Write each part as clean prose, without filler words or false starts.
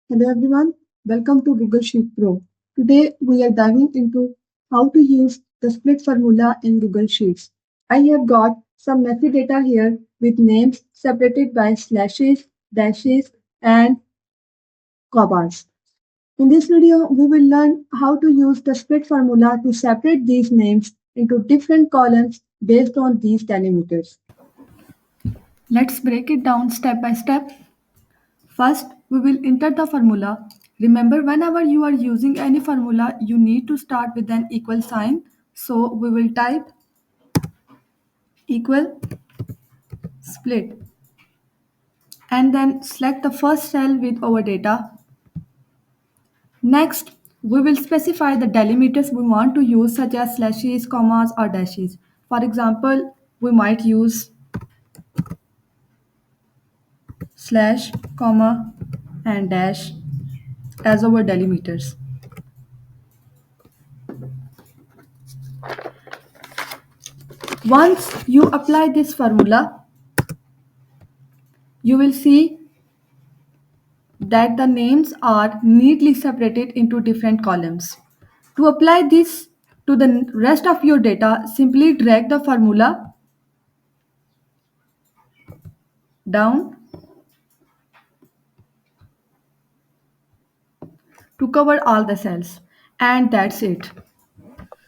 Hello everyone, welcome to Google Sheet Pro. Today we are diving into how to use the split formula in Google Sheets. I have got some messy data here with names separated by slashes, dashes, and commas. In this video, we will learn how to use the split formula to separate these names into different columns based on these delimiters. Let's break it down step by step. First, we will enter the formula. Remember, whenever you are using any formula, you need to start with an equal sign. So we will type equal split and then select the first cell with our data. Next, we will specify the delimiters we want to use, such as slashes, commas, or dashes. For example, we might use slash, comma, and dash as our delimiters. Once you apply this formula, you will see that the names are neatly separated into different columns. To apply this to the rest of your data, simply drag the formula down to cover all the cells. And that's it.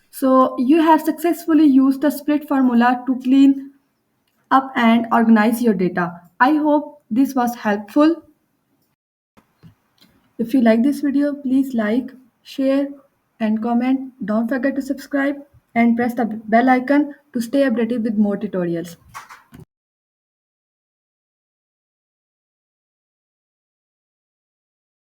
So you have successfully used the split formula to clean up and organize your data. I hope this was helpful. If you like this video, please like, share, and comment. Don't forget to subscribe and press the bell icon to stay updated with more tutorials.